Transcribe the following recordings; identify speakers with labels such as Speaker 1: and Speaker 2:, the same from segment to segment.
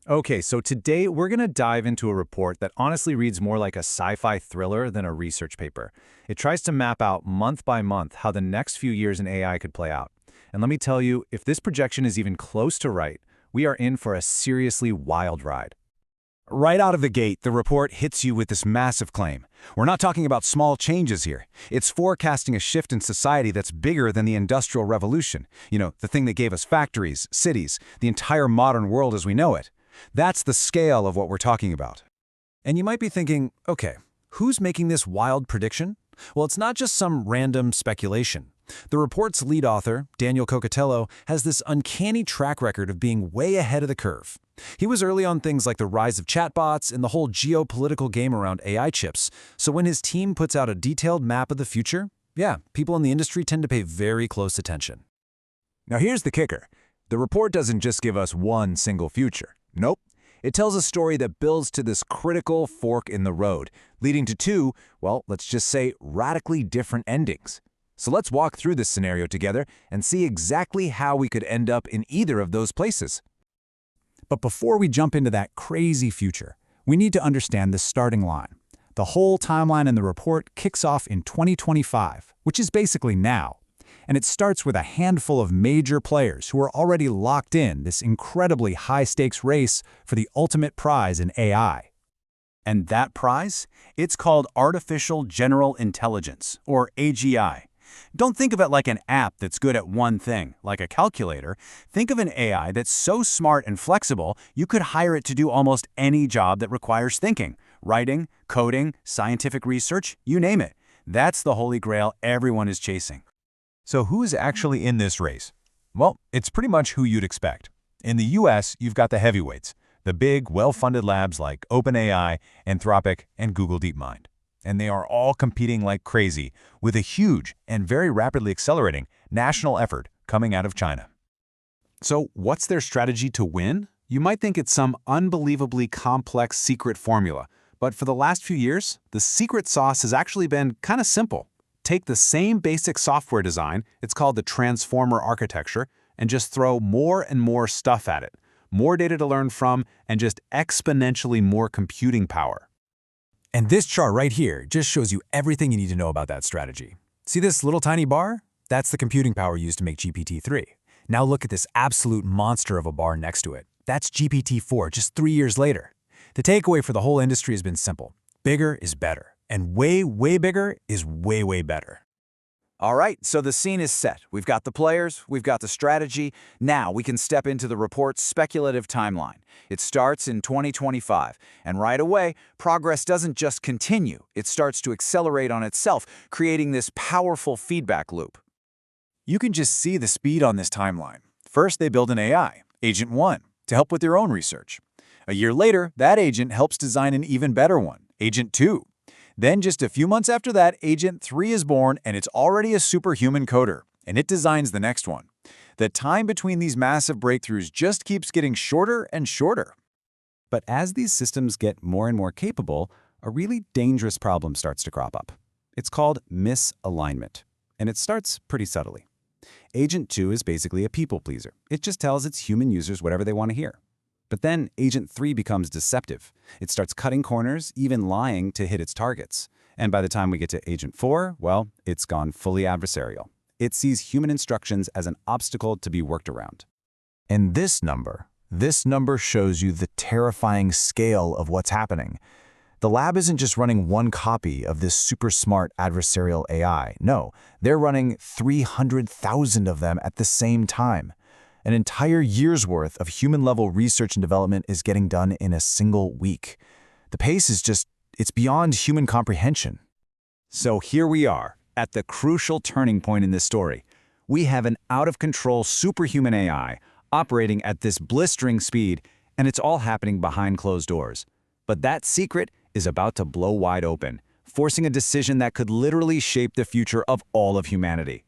Speaker 1: Okay, so today we're going to dive into a report that honestly reads more like a sci-fi thriller than a research paper. It tries to map out month by month how the next few years in AI could play out. And let me tell you, if this projection is even close to right, we are in for a seriously wild ride.
Speaker 2: Right out of the gate, the report hits you with this massive claim. We're not talking about small changes here. It's forecasting a shift in society that's bigger than the Industrial Revolution. The thing that gave us factories, cities, the entire modern world as we know it. That's the scale of what we're talking about. And you might be thinking, okay, who's making this wild prediction? Well, it's not just some random speculation. The report's lead author, Daniel Cocatello, has this uncanny track record of being way ahead of the curve. He was early on things like the rise of chatbots and the whole geopolitical game around AI chips, so when his team puts out a detailed map of the future, people in the industry tend to pay very close attention.
Speaker 3: Now here's the kicker. The report doesn't just give us one single future. Nope. It tells a story that builds to this critical fork in the road, leading to two, well, let's just say radically different endings. So let's walk through this scenario together and see exactly how we could end up in either of those places.
Speaker 2: But before we jump into that crazy future, we need to understand the starting line. The whole timeline in the report kicks off in 2025, which is basically now. And it starts with a handful of major players who are already locked in this incredibly high-stakes race for the ultimate prize in AI.
Speaker 4: And that prize? It's called Artificial General Intelligence, or AGI. Don't think of it like an app that's good at one thing, like a calculator. Think of an AI that's so smart and flexible, you could hire it to do almost any job that requires thinking. Writing, coding, scientific research, you name it. That's the holy grail everyone is chasing.
Speaker 3: So who's actually in this race? Well, it's pretty much who you'd expect. In the US, you've got the heavyweights, the big, well-funded labs like OpenAI, Anthropic, and Google DeepMind. And they are all competing like crazy with a huge and very rapidly accelerating national effort coming out of China.
Speaker 5: So what's their strategy to win? You might think it's some unbelievably complex secret formula, but for the last few years, the secret sauce has actually been kind of simple. Take the same basic software design, it's called the transformer architecture, and just throw more and more stuff at it. More data to learn from, and just exponentially more computing power.
Speaker 2: And this chart right here just shows you everything you need to know about that strategy. See this little tiny bar? That's the computing power used to make GPT-3. Now look at this absolute monster of a bar next to it. That's GPT-4 just 3 years later. The takeaway for the whole industry has been simple. Bigger is better. And way, way bigger is way, way better.
Speaker 6: All right, so the scene is set. We've got the players, we've got the strategy. Now we can step into the report's speculative timeline. It starts in 2025, and right away, progress doesn't just continue. It starts to accelerate on itself, creating this powerful feedback loop.
Speaker 3: You can just see the speed on this timeline. First, they build an AI, Agent 1, to help with their own research. A year later, that agent helps design an even better one, Agent 2. Then just a few months after that, Agent 3 is born, and it's already a superhuman coder, and it designs the next one. The time between these massive breakthroughs just keeps getting shorter and shorter.
Speaker 2: But as these systems get more and more capable, a really dangerous problem starts to crop up. It's called misalignment, and it starts pretty subtly. Agent 2 is basically a people pleaser. It just tells its human users whatever they want to hear. But then Agent 3 becomes deceptive. It starts cutting corners, even lying to hit its targets. And by the time we get to Agent 4, well, it's gone fully adversarial. It sees human instructions as an obstacle to be worked around.
Speaker 3: And this number shows you the terrifying scale of what's happening. The lab isn't just running one copy of this super smart adversarial AI. No, they're running 300,000 of them at the same time. An entire year's worth of human-level research and development is getting done in a single week. The pace is it's beyond human comprehension.
Speaker 1: So here we are, at the crucial turning point in this story. We have an out-of-control superhuman AI operating at this blistering speed, and it's all happening behind closed doors. But that secret is about to blow wide open, forcing a decision that could literally shape the future of all of humanity.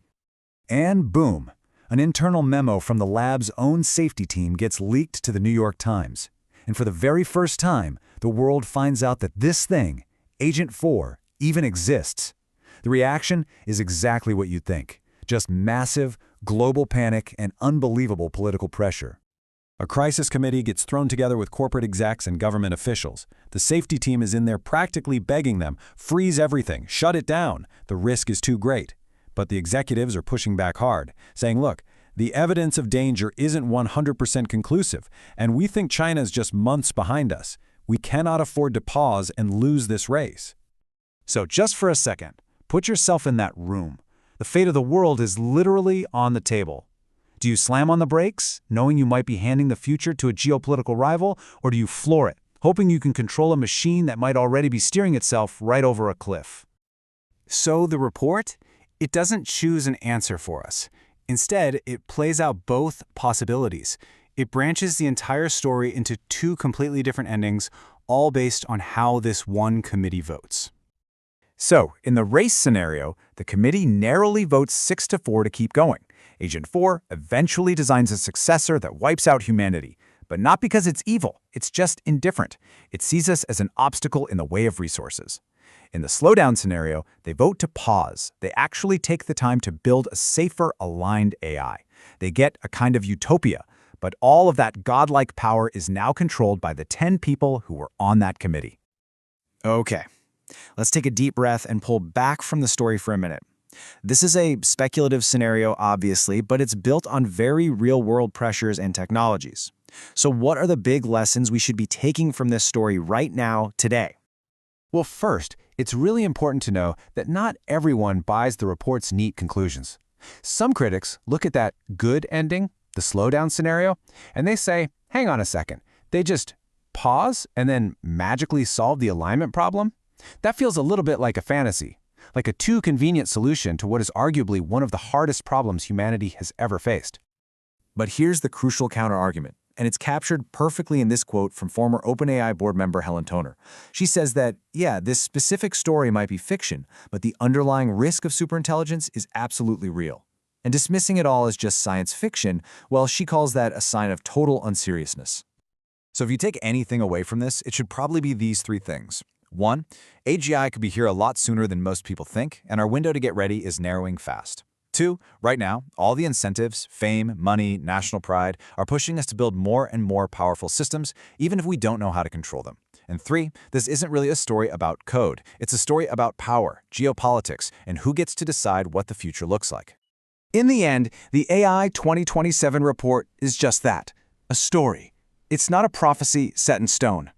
Speaker 2: And boom! An internal memo from the lab's own safety team gets leaked to the New York Times. And for the very first time, the world finds out that this thing, Agent 4, even exists. The reaction is exactly what you'd think. Just massive, global panic and unbelievable political pressure. A crisis committee gets thrown together with corporate execs and government officials. The safety team is in there practically begging them, freeze everything, shut it down. The risk is too great. But the executives are pushing back hard, saying, look, the evidence of danger isn't 100% conclusive, and we think China is just months behind us. We cannot afford to pause and lose this race.
Speaker 3: So just for a second, put yourself in that room. The fate of the world is literally on the table. Do you slam on the brakes, knowing you might be handing the future to a geopolitical rival, or do you floor it, hoping you can control a machine that might already be steering itself right over a cliff?
Speaker 4: So the report? It doesn't choose an answer for us. Instead, it plays out both possibilities. It branches the entire story into two completely different endings, all based on how this one committee votes.
Speaker 6: So, in the race scenario, the committee narrowly votes 6-4 to keep going. Agent 4 eventually designs a successor that wipes out humanity. But not because it's evil, it's just indifferent. It sees us as an obstacle in the way of resources. In the slowdown scenario, they vote to pause. They actually take the time to build a safer, aligned AI. They get a kind of utopia, but all of that godlike power is now controlled by the 10 people who were on that committee.
Speaker 3: Okay, let's take a deep breath and pull back from the story for a minute. This is a speculative scenario, obviously, but it's built on very real-world pressures and technologies. So what are the big lessons we should be taking from this story right now, today?
Speaker 2: Well, first, it's really important to know that not everyone buys the report's neat conclusions. Some critics look at that good ending, the slowdown scenario, and they say, hang on a second, they just pause and then magically solve the alignment problem? That feels a little bit like a fantasy, like a too convenient solution to what is arguably one of the hardest problems humanity has ever faced.
Speaker 3: But here's the crucial counterargument, and it's captured perfectly in this quote from former OpenAI board member Helen Toner. She says that, yeah, this specific story might be fiction, but the underlying risk of superintelligence is absolutely real. And dismissing it all as just science fiction, well, she calls that a sign of total unseriousness. So if you take anything away from this, it should probably be these three things. 1, AGI could be here a lot sooner than most people think, and our window to get ready is narrowing fast. 2, right now, all the incentives, fame, money, national pride are pushing us to build more and more powerful systems, even if we don't know how to control them. And 3, this isn't really a story about code. It's a story about power, geopolitics, and who gets to decide what the future looks like.
Speaker 6: In the end, the AI 2027 report is just that, a story. It's not a prophecy set in stone.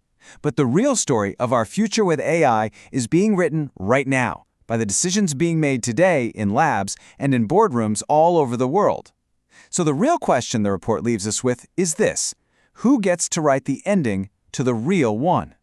Speaker 6: But the real story of our future with AI is being written right now, by the decisions being made today in labs and in boardrooms all over the world. So the real question the report leaves us with is this: who gets to write the ending to the real one?